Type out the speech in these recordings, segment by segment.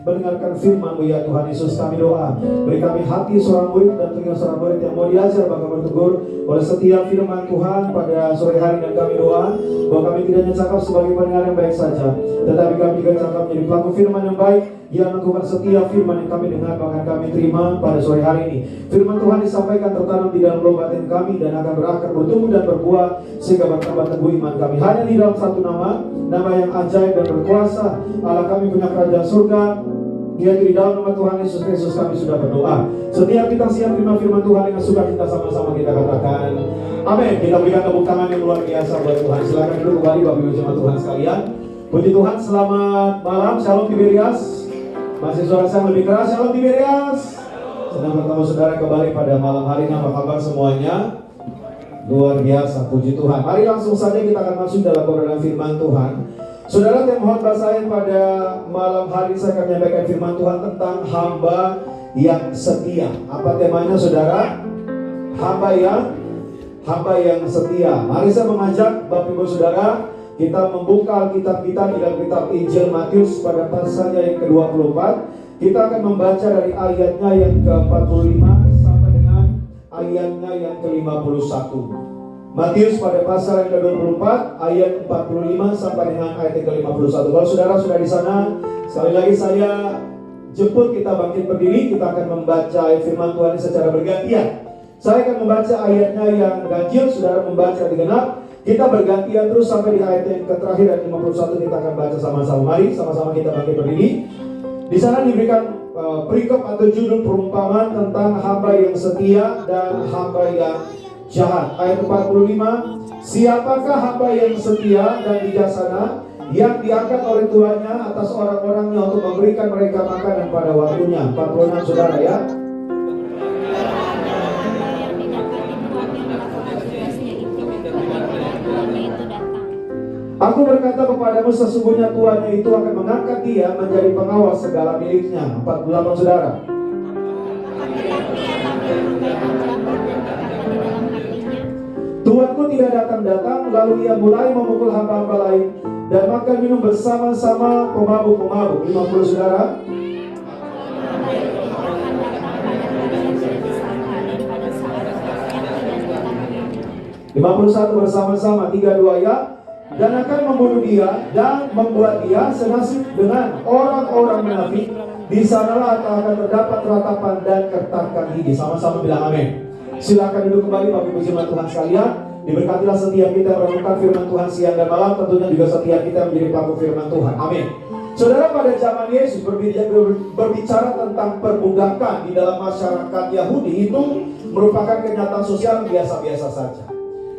mendengarkan firman-Mu ya Tuhan Yesus, kami doa beri kami hati seorang murid dan telinga seorang murid yang mau diajar bahkan bertegur oleh setiap firman Tuhan pada sore hari. Dan kami doa bahwa kami tidak hanya cakap sebagai pendengar yang baik saja, tetapi kami juga cakap menjadi pelaku firman yang baik yang melakukan setiap firman yang kami dengar bahkan kami terima pada sore hari ini. Firman Tuhan disampaikan tertanam di dalam lubuk batin kami dan akan berakar, bertumbuh dan berbuah sehingga bertambah teguh iman kami hanya di dalam satu nama yang ajaib dan berkuasa. Allah kami punya kerajaan surga, yaitu di dalam nama Tuhan Yesus Kristus kami sudah berdoa. Setiap kita siap terima firman Tuhan dengan sukacita, sama-sama kita katakan amin. Kita berikan tepuk tangan yang luar biasa buat Tuhan. Silakan duduk kembali Bapak Ibu jemaat Tuhan sekalian. Puji Tuhan, selamat malam. Shalom Tiberias. Masih suara saya lebih keras. Shalom Tiberias. Senang bertemu saudara kembali pada malam hari ini. Apa kabar semuanya? Luar biasa, puji Tuhan. Mari langsung saja kita akan masuk dalam kebenaran firman Tuhan. Saudara yang mohon bahasain pada malam hari saya akan menyampaikan firman Tuhan tentang hamba yang setia. Apa temanya saudara? Hamba yang setia. Mari saya mengajak Bapak Ibu Saudara, kita membuka Alkitab kita di dalam kitab Injil Matius pada pasalnya yang ke-24. Kita akan membaca dari ayatnya yang ke-45 sampai dengan ayatnya yang ke-51. Matius pada pasal yang ke-24 ayat 45 sampai dengan ayat yang ke-51. Kalau saudara sudah di sana, sekali lagi saya jemput kita bangkit berdiri. Kita akan membaca firman Tuhan secara bergantian. Saya akan membaca ayatnya yang ganjil, saudara membaca di genap. Kita bergantian terus sampai di ayat yang terakhir ayat 51 kita akan baca sama-sama. Mari sama-sama kita bangkit berdiri. Di sana diberikan perikop atau judul perumpamaan tentang hamba yang setia dan hamba yang jahat. Ayat 45, siapakah hamba yang setia dan bijaksana yang diangkat oleh tuannya atas orang-orangnya untuk memberikan mereka makanan pada waktunya. 46 saudara ya. Aku berkata kepadamu, sesungguhnya tuannya itu akan mengangkat dia menjadi pengawal segala miliknya. 48 saudara. Tuanku tidak datang-datang, lalu ia mulai memukul hamba-hamba lain dan makan minum bersama-sama pemabuk-pemabuk. 50 saudara. satu bersama-sama 32 ya. Dan akan membunuh dia dan membuat dia senasib dengan orang-orang munafik. Di sanalah akan terdapat ratapan dan kertakan gigi. Sama-sama bilang amin. Silakan duduk kembali Bapak Ibu jemaat Tuhan sekalian. Diberkatilah setiap kita merenungkan firman Tuhan siang dan malam. Tentunya juga setiap kita menjadi pelaku firman Tuhan. Amin. Saudara, pada zaman Yesus berbicara tentang perbudakan di dalam masyarakat Yahudi itu merupakan kenyataan sosial biasa-biasa saja.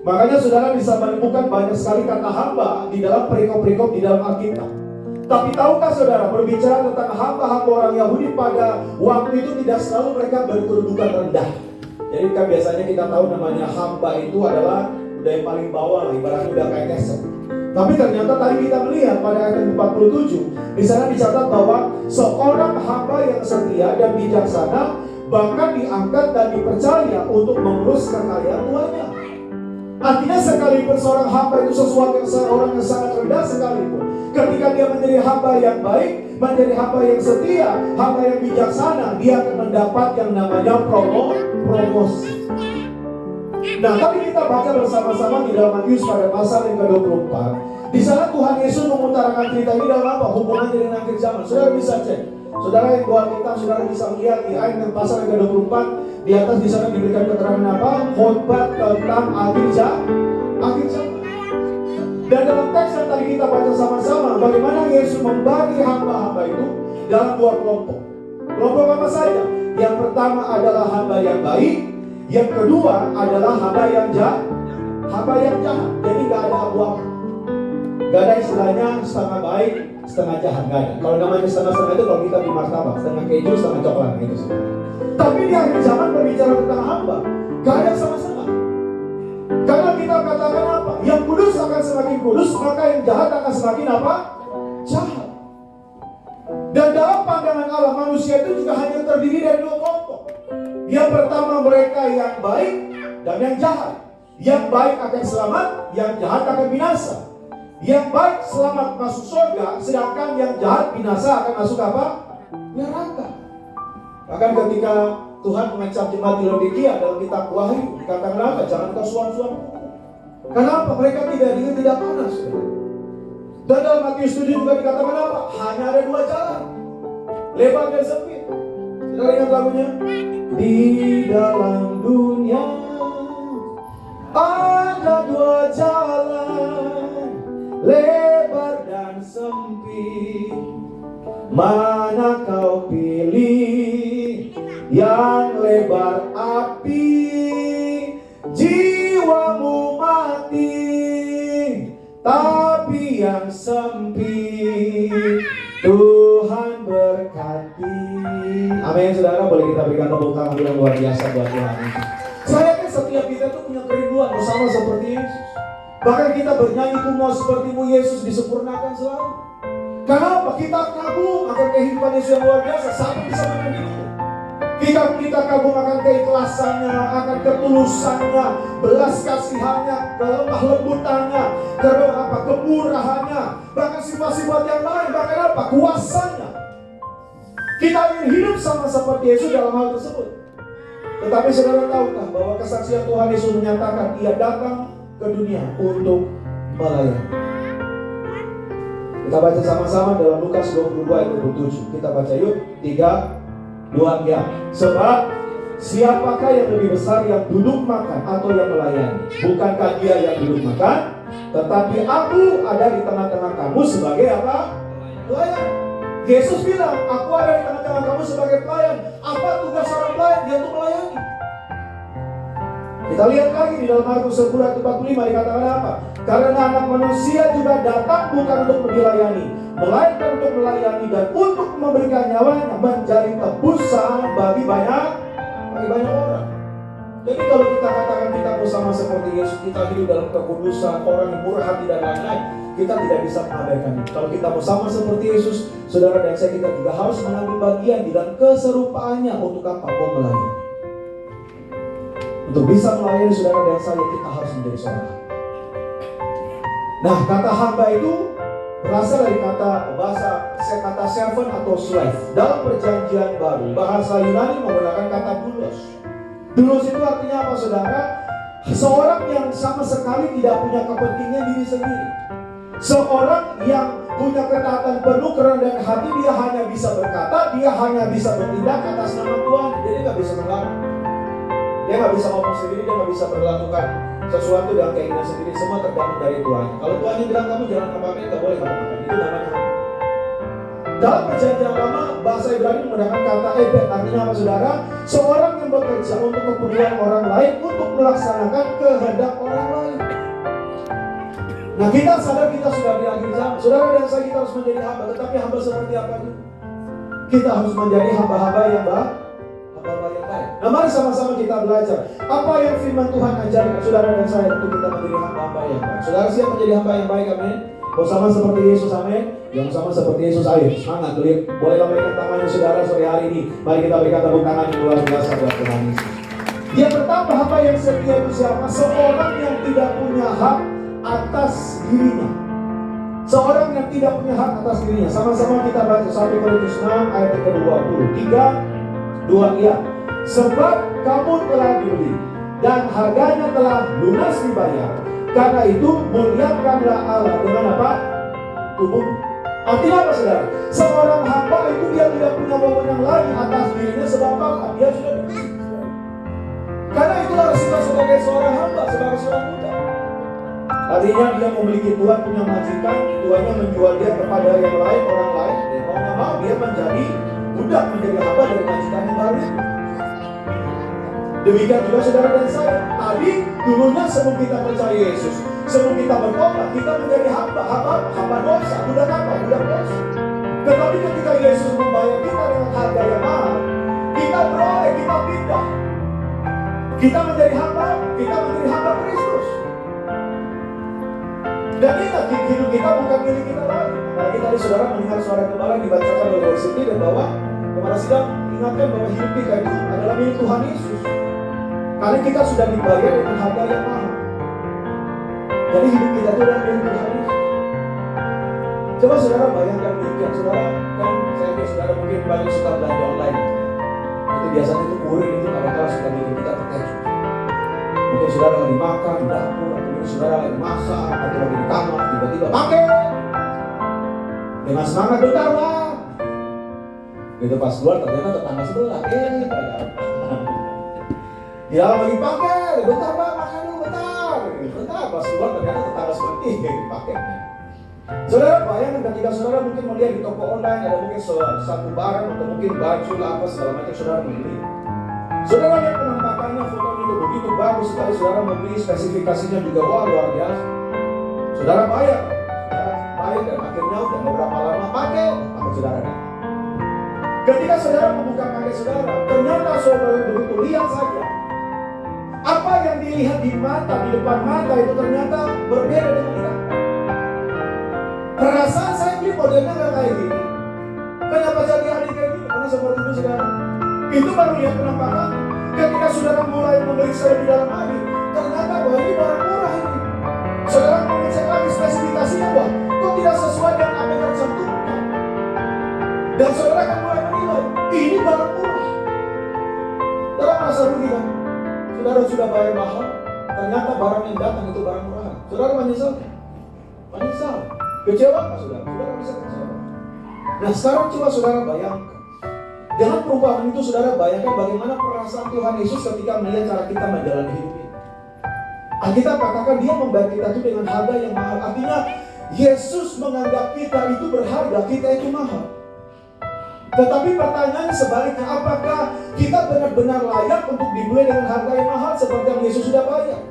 Makanya saudara bisa menemukan banyak sekali kata hamba di dalam perikop-perikop di dalam Alkitab. Tapi tahukah saudara, berbicara tentang hamba-hamba orang Yahudi pada waktu itu tidak selalu mereka berkedudukan rendah. Jadi kan biasanya kita tahu namanya hamba itu adalah udah yang paling bawah lah, ibaratnya udah kayak keset. Tapi ternyata tadi kita melihat pada ayat 47, di sana dicatat bahwa seorang hamba yang setia dan bijaksana bahkan diangkat dan dipercaya untuk mengurus kekayaan tuannya. Artinya sekalipun seorang hamba itu sesuatu yang seorang yang sangat rendah sekalipun, ketika dia menjadi hamba yang baik, menjadi hamba yang setia, hamba yang bijaksana, dia akan mendapat yang namanya promosi. Nah, tapi kita baca bersama-sama di dalam Matius pada pasal yang ke-24. Di sana Tuhan Yesus mengutarakan cerita ini dalam apa? Hubungannya dengan akhir zaman. Saudara bisa cek. Saudara yang buat kita, saudara bisa melihat di ayat yang pasal yang ke-24. Di atas di sana diberikan keterangan apa? Khotbah tentang akhir zaman. Dan dalam teks yang tadi kita baca sama-sama, bagaimana Yesus membagi hamba-hamba itu dalam dua kelompok. Kelompok apa saja? Yang pertama adalah hamba yang baik, yang kedua adalah hamba yang jahat. Jadi gak ada abu-abu. Gak ada istilahnya setengah baik, setengah jahat, gak ada. Kalau namanya setengah-setengah itu kalau kita di martabak, setengah keju, setengah coklat, itu sih. Tapi di akhir zaman berbicara tentang hamba, gak ada sama-sama. Karena kita katakan apa? Yang kudus akan semakin kudus, maka yang jahat akan semakin apa? Jahat. Dan dalam pandangan Allah, manusia itu juga hanya terdiri dari dua kelompok. Yang pertama mereka yang baik dan yang jahat. Yang baik akan selamat, yang jahat akan binasa. Yang baik selamat masuk surga, sedangkan yang jahat binasa akan masuk apa? Neraka. Bahkan ketika Tuhan mengecap jemaat di Laodikia dalam kitab Wahyu, dikatakan apa? Jangan kau suam-suam. Kenapa? Mereka tidak dingin, tidak panas. Dan dalam Matius 7 juga dikatakan apa? Hanya ada dua jalan, lebar dan sempit. Saudara ingat lagunya? Di dalam dunia ada dua jalan, lebar dan sempit. Mana kau pilih? Yang lebar api, jiwamu mati. Tapi yang sempit, Tuhan berkati. Amin, saudara. Boleh kita berikan tepuk tangan yang luar biasa buat Tuhan. Saya yakin setiap kita tuh punya kerinduan bersama seperti Yesus. Bahkan kita bernyanyi, "Ku mau sepertimu Yesus, disempurnakan selalu." Kenapa? Kita kagum akan kehidupan Yesus yang luar biasa sampai bisa menyanyi. Kita kagum akan keikhlasannya, akan ketulusannya, belas kasihannya, kelemah lembutannya, kemurahannya, bahkan sifat-sifat yang lain, bahkan apa? Kuasanya. Kita ingin hidup sama seperti Yesus dalam hal tersebut. Tetapi saudara tahukah bahwa kesaksian Tuhan Yesus menyatakan Ia datang ke dunia untuk melayani. Kita baca sama-sama dalam Lukas 22 ayat 27. Kita baca yuk, 3, 2, ya. Sebab siapakah yang lebih besar, yang duduk makan atau yang melayani? Bukankah dia yang duduk makan? Tetapi aku ada di tengah-tengah kamu sebagai apa? Pelayan. Yesus bilang, aku ada di tengah-tengah kamu sebagai pelayan. Apa tugas seorang pelayan? Dia untuk melayani. Kita lihat lagi di dalam Markus 10 ayat 45 dikatakan apa? Karena anak manusia juga datang bukan untuk dilayani, melainkan untuk melayani dan untuk memberikan nyawanya menjadi tebusan bagi banyak orang. Jadi kalau kita katakan kita bersama seperti Yesus, kita hidup dalam kekudusan, orang yang murah hati dan lain-lain, kita tidak bisa mengabaikan. Kalau kita mau sama seperti Yesus, saudara dan saya, kita juga harus mengambil bagian di dalam keserupaannya. Untuk apa? Mau melayani. Untuk bisa melayani saudara dan saya, kita harus menjadi seorang. Nah, kata hamba itu berasal dari kata servant atau slave. Dalam perjanjian baru, bahasa Yunani menggunakan kata doulos. Doulos itu artinya apa, saudara? Seorang yang sama sekali tidak punya kepentingan diri sendiri. Seorang yang punya ketaatan penuh kerendahan hati. Dia hanya bisa berkata, dia hanya bisa bertindak atas nama Tuhan. Dia nggak bisa melarang. Dia nggak bisa ngomong sendiri, dia nggak bisa melakukan sesuatu dengan keinginan sendiri. Semua tergantung dari Tuhan. Kalau Tuhan yang bilang kamu jangan apa-apain, nggak boleh kamu-apain. Itu namanya hamba. Dalam perjanjian lama, bahasa Ibrani menggunakan kata ebed. Artinya apa, saudara? Seorang yang bekerja untuk keperluan orang lain, untuk melaksanakan kehendak orang lain. Nah, kita sadar kita sudah di akhir zaman. Saudara dan saya, kita harus menjadi hamba. Tetapi hamba seperti apa itu? Kita harus menjadi hamba-hamba yang baik. Nah, mari sama-sama kita belajar apa yang firman Tuhan ajarkan saudara dan saya untuk kita menjadi hamba-hamba yang baik. Saudara siap menjadi hamba yang baik, amin? Mau sama seperti Yesus, amin? Yang sama seperti Yesus, ayo semangat. Boleh lambaikan tangannya saudara sore hari ini. Mari kita berikan tepuk tangan yang luar biasa buat Tuhan Yesus. Yang pertama, hamba yang setia itu siapa? Seorang yang tidak punya hak atas dirinya. Seorang yang tidak punya hak atas dirinya. Sama-sama kita baca 1 Korintus 6 ayat ke-20. 3, 2, iya. Sebab kamu telah dibeli dan harganya telah lunas dibayar. Karena itu muliakanlah Allah dengan apa? Tubuh. Artinya apa, saudara? Seorang hamba itu dia tidak punya wewenang lagi atas dirinya. Sebab apa? Dia sudah dibeli. Karena itulah resiko sebagai seorang hamba, sebagai seorang budak. Artinya dia memiliki tuan, punya majikan, tuannya menjual dia kepada yang lain, orang lain. Dan mau nggak mau dia menjadi budak, menjadi hamba dari majikan yang baru itu. Demikian juga saudara dan saya. Tadi dulunya sebelum kita percaya Yesus, sebelum kita bertobat, kita menjadi hamba dosa. Budak apa? Budak dosa. Tetapi ketika Yesus membayar kita dengan harga yang mahal, kita beroleh, kita pindah. Kita menjadi hamba Kristus. Dan ingat, hidup kita bukan milik kita lagi. Apalagi tadi saudara mendengar suara gembala dibacakan oleh Roy Siti dan bahwa kemana sidang ingatkan bahwa hidup kita itu adalah milik Tuhan Yesus. Karena kita sudah dibayar dengan harga yang mahal. Jadi hidup kita itu adalah milik Tuhan Yesus. Coba saudara bayangkan demikian. Saudara kan, saya lihat saudara mungkin banyak suka belanja online. Itu biasanya itu kurir itu kadang-kadang suka bikin kita terkejut. Mungkin saudara lagi makan di dapur, atau mungkin saudara lagi masak, atau lagi di kamar, tiba-tiba pakai dengan semangat, bentar lah. Gitu pas keluar ternyata tetangga sebelah, ya lagi pakai, bentar bang, makan dulu bentar. Pas keluar ternyata tetangga sebelah, pakainya. Saudara bayangkan ketika saudara mungkin melihat di toko online ada mungkin satu barang atau mungkin baju lah apa segala macam saudara membeli. Saudara lihat penampakannya, fotonya itu begitu bagus sekali, saudara membeli, spesifikasinya juga wah luar biasa. Saudara bayar dan akhirnya udah beberapa lama pakai saudara. Ketika saudara membuka pakai saudara, ternyata saudara begitu lihat saja. Apa yang dilihat di mata, di depan mata itu ternyata berbeda dengan kita. Perasaan saya beli modelnya nggak kayak gini. Kenapa jadi hari kayak gini? Karena seperti itu sekarang. Itu baru lihat penampakan. Ketika saudara mulai memeriksa di dalam lagi, ternyata bahwa ini barang murah ini. Saudara mengecek lagi spesifikasinya, wah, kok tidak sesuai dengan apa yang tercantumkan. Dan saudara akan mulai menilai, ini barang murah. Saudara merasa rugi kan? Saudara sudah bayar mahal, ternyata barang yang datang itu barang murah. Saudara menyesal? Menyesal. Kecewa nggak saudara? Saudara bisa kecewa. Nah sekarang coba saudara bayangkan. Dengan perubahan itu saudara bayangkan bagaimana perasaan Tuhan Yesus ketika melihat cara kita menjalani hidup ini. Alkitab katakan dia membayar kita itu dengan harga yang mahal. Artinya Yesus menganggap kita itu berharga, kita itu mahal. Tetapi pertanyaan sebaliknya, apakah kita benar-benar layak untuk dibeli dengan harga yang mahal seperti yang Yesus sudah bayar?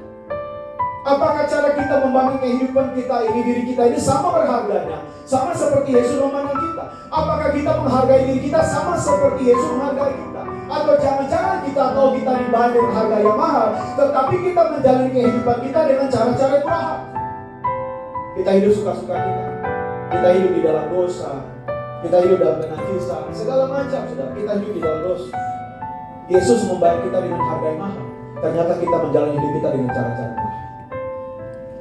Apakah cara kita membangun kehidupan kita ini, diri kita ini sama berharganya? Sama seperti Yesus memandang kita? Apakah kita menghargai diri kita sama seperti Yesus menghargai kita? Atau jangan-jangan kita tahu kita dibayar dengan harga yang mahal, tetapi kita menjalani kehidupan kita dengan cara-cara yang murah? Kita hidup suka-suka kita. Kita hidup di dalam dosa. Kita hidup dalam kenajisan. Segala macam, saudara. Kita hidup di dalam dosa. Yesus membayar kita dengan harga yang mahal. Ternyata kita menjalani hidup kita dengan cara-cara mahal.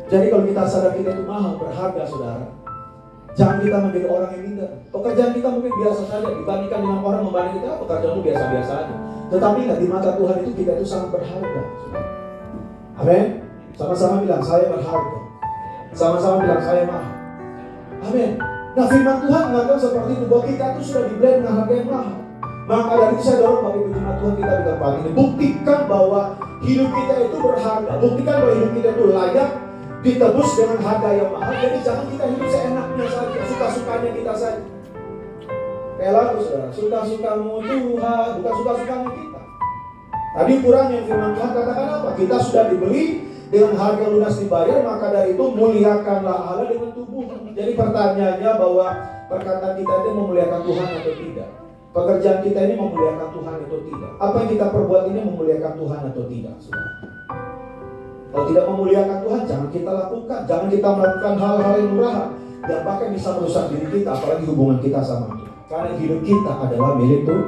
Jadi kalau kita sadar kita itu mahal, berharga, saudara, jangan kita menjadi orang yang minder. Pekerjaan kita mungkin biasa saja dibandingkan dengan orang membanding kita, pekerjaan itu biasa-biasa aja. Tetapi ingat, di mata Tuhan itu kita itu sangat berharga. Amin. Sama-sama bilang, saya berharga. Sama-sama bilang, saya mahal. Amin. Nah, firman Tuhan mengatakan seperti itu, bahwa kita itu sudah dibeli dengan harga yang mahal. Maka dari itu saya dorong bagi firman Tuhan kita di tempat ini. Buktikan bahwa hidup kita itu berharga. Buktikan bahwa hidup kita itu layak ditebus dengan harga yang mahal. Jadi jangan kita hidup seenaknya saja, suka-sukanya kita saja. Kayak lagu, saudara, suka-sukamu Tuhan, bukan suka-sukamu kita. Tadi ukurannya firman Tuhan katakan apa? Kita sudah dibeli dengan harga lunas dibayar, maka dari itu muliakanlah Allah dengan tubuh. Jadi pertanyaannya bahwa perkataan kita ini memuliakan Tuhan atau tidak? Pekerjaan kita ini memuliakan Tuhan atau tidak? Apa yang kita perbuat ini memuliakan Tuhan atau tidak, saudara? Kalau tidak memuliakan Tuhan, jangan kita lakukan. Jangan kita melakukan hal-hal yang murahan dan bahkan bisa merusak diri kita, apalagi hubungan kita sama Tuhan. Karena hidup kita adalah milik Tuhan.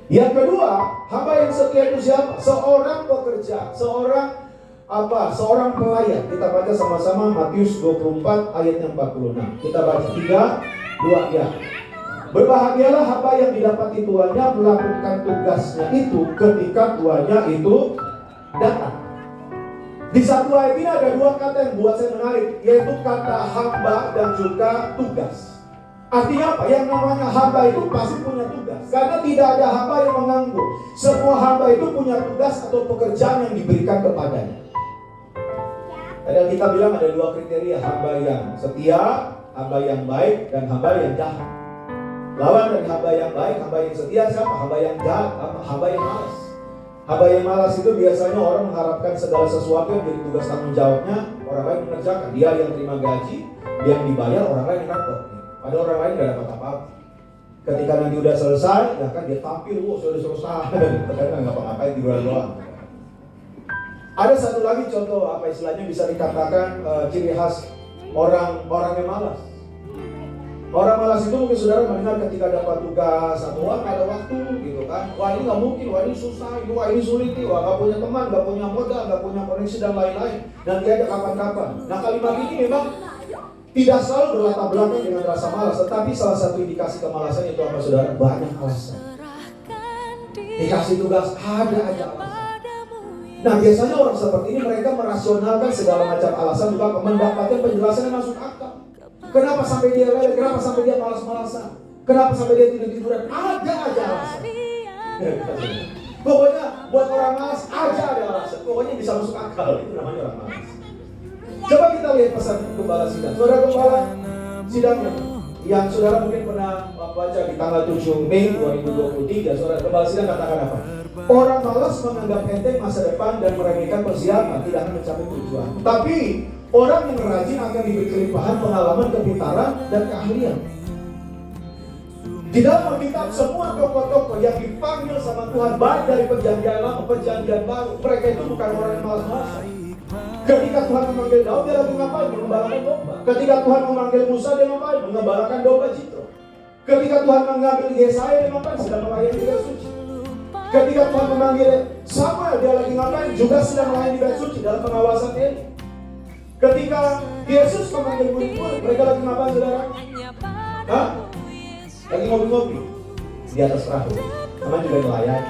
Yang kedua, hamba yang setia itu siapa? Seorang pekerja, seorang pelayan. Kita baca sama-sama Matius 24 ayatnya 46. Kita baca 3, 2, ya. Berbahagialah hamba yang didapati tuannya melakukan tugasnya itu ketika tuannya itu datang. Di satu ayat ini ada dua kata yang buat saya menarik, yaitu kata hamba dan juga tugas. Artinya apa? Yang namanya hamba itu pasti punya tugas. Karena tidak ada hamba yang menganggur. Semua hamba itu punya tugas atau pekerjaan yang diberikan kepadanya. Ada kita bilang ada dua kriteria, hamba yang setia, hamba yang baik, dan hamba yang jahat. Lawan dari hamba yang baik, hamba yang setia siapa? Hamba yang jahat, hamba yang malas. Hamba yang malas itu biasanya orang mengharapkan segala sesuatu yang jadi tugas tanggung jawabnya orang lain mengerjakan. Dia yang terima gaji, dia yang dibayar, orang lain yang dapat. Ada orang lain nggak dapat apa-apa. Ketika nanti udah selesai, ya kan dia tampil, sudah selesai. Kadang nggak apa-apain di luar doang. Ada satu lagi contoh apa istilahnya bisa dikatakan ciri khas orang yang malas. Orang malas itu mungkin saudara mendengar ketika dapat tugas atau ada waktu gitu kan. Wah ini nggak mungkin, wah ini susah, wah ini sulit, wah nggak punya teman, nggak punya modal, nggak punya koneksi dan lain-lain. Nanti aja kapan-kapan. Nah kalimat ini memang tidak selalu berlatar belakang dengan rasa malas, tetapi salah satu indikasi kemalasan itu apa saudara? Banyak alasan. Dikasih tugas ada aja alasan. Nah biasanya orang seperti ini mereka merasionalkan segala macam alasan juga mendapatkan penjelasan yang masuk akal. Kenapa sampai dia lele? Kenapa sampai dia malas-malasan? Kenapa sampai dia tidur-tiduran? Ada aja alasan. Pokoknya buat orang malas ada alasan. Pokoknya bisa masuk akal. Itu namanya orang malas. Coba kita lihat pesan gembala sidang. Saudara gembala sidangnya yang saudara mungkin pernah baca di tanggal 7 Mei 2023. Saudara gembala sidang katakan apa? Orang malas menganggap enteng masa depan dan meremehkan persiapan, tidak akan mencapai tujuan. Tapi orang yang rajin akan diberi kelimpahan pengalaman, kepintaran, dan keahlian. Di dalam Alkitab semua tokoh-tokoh yang dipanggil sama Tuhan baik dari perjanjian lama, perjanjian baru, mereka itu bukan orang yang malas-malasan. Ketika Tuhan memanggil Daud, dia lagi ngapain? Mengembalakan domba. Ketika Tuhan memanggil Musa, dia ngapain? Mengembalakan domba Jitro. Ketika Tuhan mengambil Yesaya, dia ngapain? Sedang melayani di bait suci. Ketika Tuhan memanggil Samuel, dia lagi ngapain? Juga sedang melayani di bait suci dalam pengawasan Eli. Ketika Yesus memanggil murid-murid, mereka lagi ngapain saudara? Hah? Lagi ngopi-ngopi di atas perahu. Sama juga nelayan.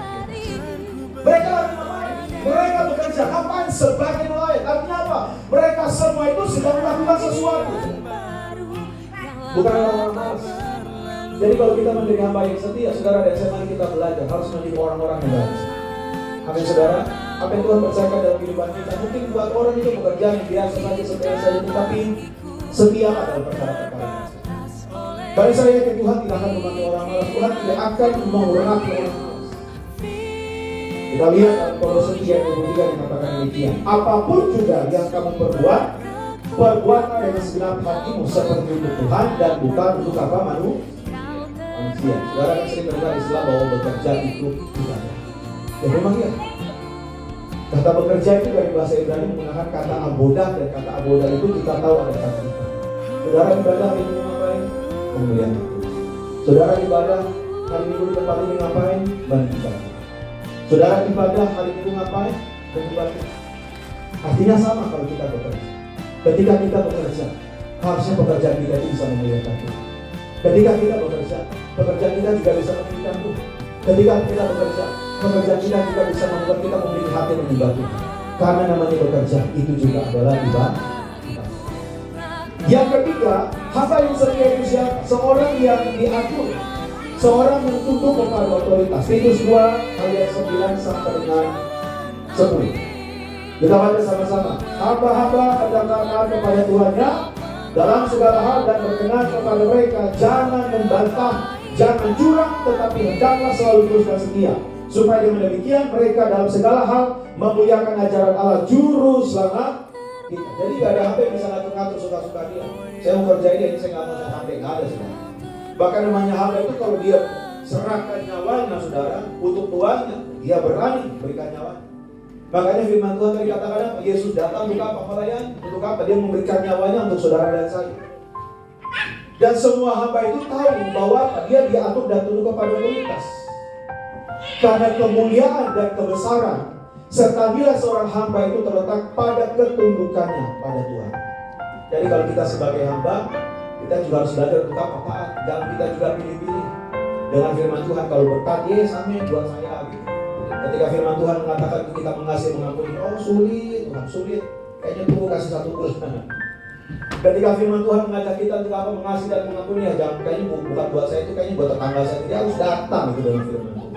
Mereka lagi ngapain? Mereka bekerja ngapain? Sebagai nelayan. Artinya apa? Mereka semua itu sedang melakukan sesuatu. Bukan orang-orang malas. Jadi kalau kita menjadi hamba yang setia, saudara dan saya, mari kita belajar harus menjadi orang-orang yang baik. Amin saudara. Apa yang Tuhan percayakan dalam kehidupan kita, mungkin buat orang itu pekerjaan yang biasa saja, sepele saja, tetapi setia dalam perkara-perkara. Bagi saya yakin Tuhan tidak akan memakai orang malas. Tuhan tidak akan mengurapi orang malas. Kita lihat dalam Kolose 3:23 dikatakan demikian. Apapun juga yang kamu perbuat, perbuatlah dengan segenap hatimu seperti untuk Tuhan dan bukan untuk apa manusia. Saudara kan sering mendengar istilah bahwa bekerja itu ibadah. Ya memang ya. Kata bekerja itu dari bahasa Ibrani menggunakan kata aboda, dan kata aboda itu kita tahu ada kata kita. Saudara ibadah hari Minggu ngapain? Kemuliaan Tuhan. Saudara ibadah hari Minggu di tempat ini ngapain? Menyembah Tuhan. Saudara ibadah hari Minggu ngapain? Menyembah Tuhan. Artinya sama kalau kita bekerja. Ketika kita bekerja, harusnya pekerjaan kita itu bisa memuliakan Tuhan. Ketika kita bekerja, pekerjaan kita juga bisa memuliakan Tuhan. Ketika kita bekerja, pekerjaan kita juga bisa membuat kita memiliki hati menyembah Tuhan. Karena namanya bekerja itu juga adalah ibadah. Yang ketiga, hamba yang setia itu siapa? Seorang yang diatur, seorang yang tunduk kepada otoritas. Titus 2 ayat 9 sampai dengan 10. Kita baca sama-sama. Hamba-hamba hendaklah kepada Tuhannya dalam segala hal dan berkenan kepada mereka. Jangan membantah, jangan curang, tetapi hendaklah selalu terus dan setia, supaya dengan demikian mereka dalam segala hal memuliakan ajaran Allah Juru Selamat kita. Jadi gak ada hamba yang bisa ngatur-ngatur suka-suka dia. Saya mau kerjain ini, saya gak mau sampai, gak ada saudara. Bahkan namanya hamba itu kalau dia serahkan nyawanya saudara untuk tuannya, dia berani berikan nyawanya. Makanya firman Tuhan tadi katakan apa? Yesus datang untuk apa? Melayani. Untuk apa? Dia memberikan nyawanya untuk saudara dan saya. Dan semua hamba itu tahu bahwa dia diatur dan tunduk kepada otoritas. Karena kemuliaan dan kebesaran serta nilai seorang hamba itu terletak pada ketundukannya pada Tuhan. Jadi kalau kita sebagai hamba, kita juga harus belajar untuk taat. Jangan kita juga pilih-pilih. Dengan firman Tuhan kalau berkat, yes amin buat saya gitu. Ketika firman Tuhan mengatakan kita mengasihi mengampuni, oh sulit, Tuhan sulit. Kayaknya tunggu kasih satu bulan. Ketika firman Tuhan mengajak kita untuk apa mengasihi dan mengampuni, ya jangan kayaknya bukan buat saya itu, kayaknya buat tetangga saya. Dia harus datang itu dalam firman Tuhan.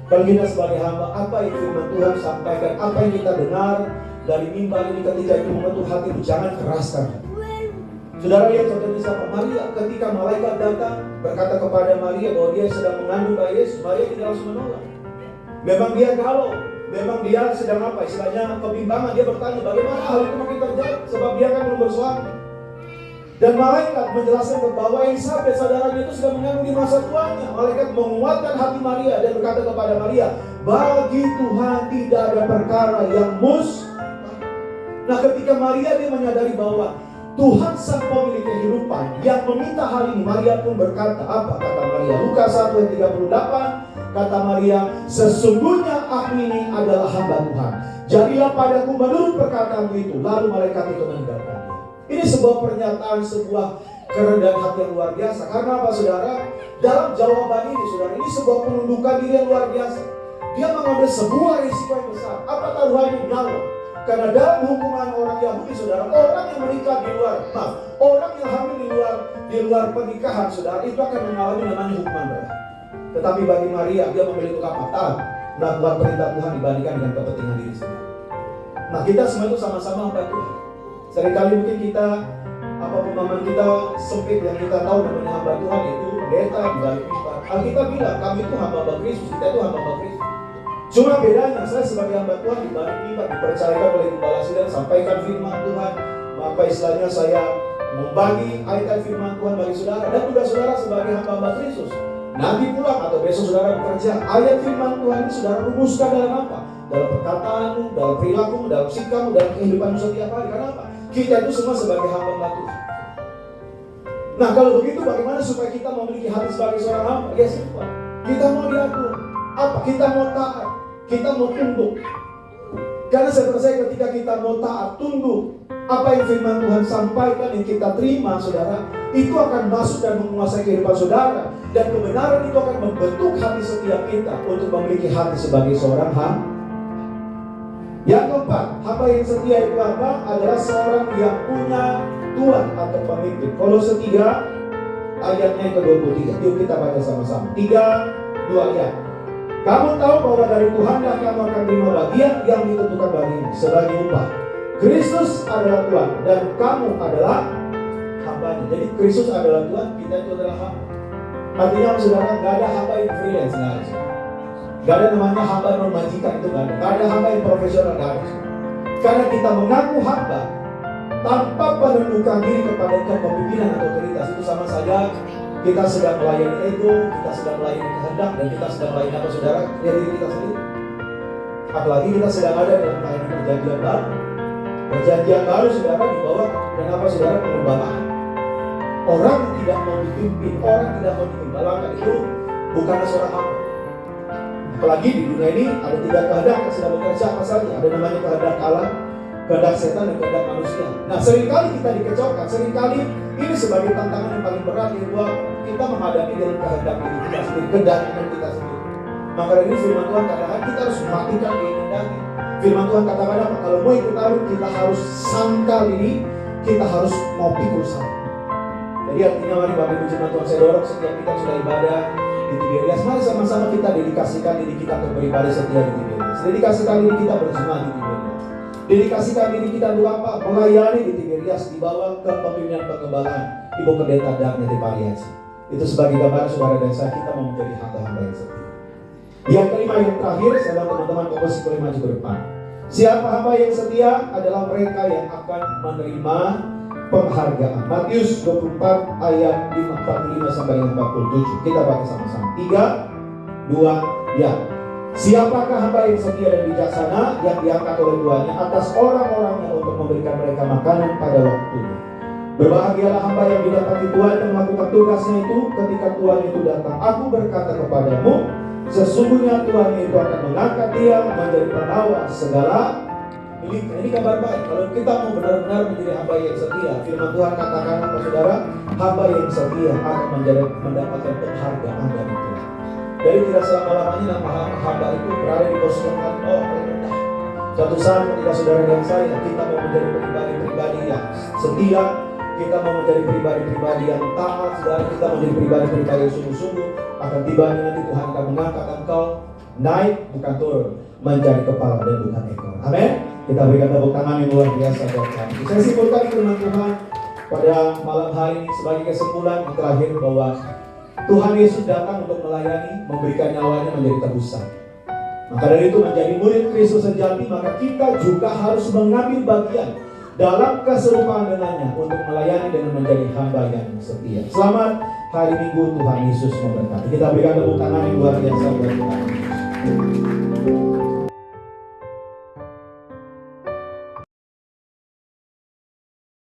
Kalau kita sebagai hamba, apa yang firman Tuhan sampaikan, apa yang kita dengar dari mimbar ini ketika itu mengetuk hati, jangan keraskan. Saudara lihat contohnya siapa? Maria. Ketika malaikat datang berkata kepada Maria bahwa dia sedang mengandung bayi Yesus, Maria tidak langsung menolak. Memang dia galau, memang dia sedang apa? Istilahnya kebimbangan. Dia bertanya bagaimana hal itu mungkin terjadi, sebab dia kan belum bersuami. Dan malaikat menjelaskan bahwa Elisabet saudaranya itu sudah mengandung di masa tuanya. Malaikat menguatkan hati Maria dan berkata kepada Maria, bagi Tuhan tidak ada perkara yang mustahil. Nah ketika Maria dia menyadari bahwa Tuhan sang pemilik kehidupan yang meminta hal ini, Maria pun berkata, apa kata Maria? Lukas 1 ayat 38, kata Maria, sesungguhnya aku ini adalah hamba Tuhan. Jadilah padaku menurut perkataanmu itu. Lalu malaikat itu meninggalkan dia. Ini sebuah pernyataan, sebuah kerendahan hati yang luar biasa. Karena apa saudara? Dalam jawaban ini saudara, ini sebuah penundukan diri yang luar biasa. Dia mengambil sebuah risiko yang besar. Apa taruhannya? Nyawa. Karena dalam hukuman orang Yahudi saudara, orang yang menikah di luar, orang yang hamil di luar pernikahan saudara, itu akan mengalami namanya hukuman berat. Tetapi bagi Maria, dia memilih untuk apa? Taat, melakukan perintah Tuhan dibandingkan dengan kepentingan diri sendiri. Nah kita semua itu sama-sama hamba Tuhan. Seringkali mungkin kita, pemahaman kita sempit, yang kita tahu namanya hamba Tuhan itu pendeta di balik mimbar. Alkitab bilang kami itu hamba Kristus, kita itu hamba Kristus. Cuma bedanya saya sebagai hamba Tuhan di balik mimbar dipercayakan oleh Gembala Sidang sampaikan firman Tuhan. Apa istilahnya saya membagi ayat firman Tuhan bagi saudara, dan juga saudara sebagai hamba Kristus. Nanti pulang atau besok saudara bekerja, ayat firman Tuhan ini saudara rumuskan dalam apa? Dalam perkataanmu, dalam perilakumu, dalam sikapmu, dalam kehidupanmu setiap hari. Karena apa? Kita itu semua sebagai hamba Tuhan. Nah kalau begitu bagaimana supaya kita memiliki hati sebagai seorang hamba? Ya simpel. Kita mau diatur. Apa? Kita mau taat. Kita mau tunduk. Karena saya percaya ketika kita mau taat, tunduk, apa yang firman Tuhan sampaikan yang kita terima saudara, itu akan masuk dan menguasai kehidupan saudara. Dan kebenaran itu akan membentuk hati setiap kita untuk memiliki hati sebagai seorang hamba. Yang keempat, hamba yang setia itu apa? Adalah seorang yang punya Tuhan atau pemimpin. Kolose 3 ayatnya yang ke-23. Yuk kita baca sama-sama. 3, 2 ayat. Kamu tahu bahwa dari Tuhanlah kamu akan terima bagian yang ditentukan bagimu sebagai upah. Kristus adalah Tuhan dan kamu adalah hambanya. Jadi Kristus adalah Tuhan, kita itu adalah hamba. Artinya saudara, gak ada hamba yang freelance, gak ada. Gak ada namanya hamba non majikan, itu gak ada. Gak ada hamba yang profesional, gak ada. Karena kita mengaku hamba tanpa menundukkan diri kepada kepemimpinan atau otoritas, itu sama saja kita sedang melayani ego, kita sedang melayani kehendak, dan kita sedang melayani apa saudara? Ya diri kita sendiri. Apalagi kita sedang ada dalam keadaan perjanjian baru. Perjanjian baru saudara dibawa dan apa saudara pengembalaan. Orang tidak mau dipimpin, orang tidak mau digembalakan itu bukanlah seorang hamba. Apalagi di dunia ini ada 3 kehendak yang sedang bekerja apa saja. Ada namanya kehendak Allah, kehendak setan, dan kehendak manusia. Nah, seringkali kita dikecaukan, seringkali ini sebagai tantangan yang paling berat bahwa kita menghadapi dengan kehendak diri kita sendiri, kehendak kita sendiri. Maka dari ini firman Tuhan katakan kita harus mematikan keinginan daging. Firman Tuhan katakan apa? Kalau mau ikut Taurat kita harus sangkal diri, kita harus mau pikul salib. Jadi artinya mari Bapak Ibu jemaat Tuhan, saya dorong setiap kita sudah ibadah di Tiberias, mari sama-sama kita dedikasikan diri kita untuk beribadah setia di Tiberias. Dedikasikan diri kita berjemaat di Tiberias. Dedikasikan diri kita untuk apa? Melayani di Tiberias di bawah kepemimpinan pengembalaan Ibu Pendeta Dagna di Pariasi. Itu sebagai gambaran saudara dan saya, kita mau menjadi hamba-hamba yang setia. Yang kelima, yang terakhir, saya teman-teman komposisi boleh maju ke depan. Siapa hamba yang setia adalah mereka yang akan menerima penghargaan. Matius 24 ayat 45 sampai 47. Kita baca sama-sama. 3, 2, ya. Siapakah hamba yang setia dan bijaksana yang diangkat oleh tuannya atas orang-orangnya untuk memberikan mereka makanan pada waktunya. Berbahagialah hamba yang didapati Tuhan dan melakukan tugasnya itu ketika Tuhan itu datang. Aku berkata kepadamu, sesungguhnya Tuhan itu akan mengangkat dia menjadi penawa segala miliknya. Ini kabar baik. Kalau kita mau benar-benar menjadi hamba yang setia, firman Tuhan katakan apa saudara? Hamba yang setia akan mendapatkan penghargaan dari Tuhan. Jadi tidak selama-lamanya nama hamba itu berada di posisi yang paling rendah. Suatu saat ketika saudara dan saya, kita mau menjadi pribadi-pribadi yang setia, kita mau menjadi pribadi-pribadi yang taat, saudara, kita mau menjadi pribadi-pribadi yang sungguh-sungguh, akan tibanya nanti Tuhan akan mengangkat engkau naik bukan turun, menjadi kepala dan bukan ekor. Amin. Kita berikan tepuk tangan yang luar biasa buat kami. Saya simpulkan firman Tuhan pada malam hari ini sebagai kesimpulan yang terakhir bahwa Tuhan Yesus datang untuk melayani, memberikan nyawanya menjadi tebusan. Maka dari itu menjadi murid Kristus sejati, maka kita juga harus mengambil bagian dalam keserupaan dengannya untuk melayani dan menjadi hamba yang setia. Selamat hari Minggu, Tuhan Yesus memberkati. Kita berikan tepuk tangan yang luar biasa buat Tuhan Yesus.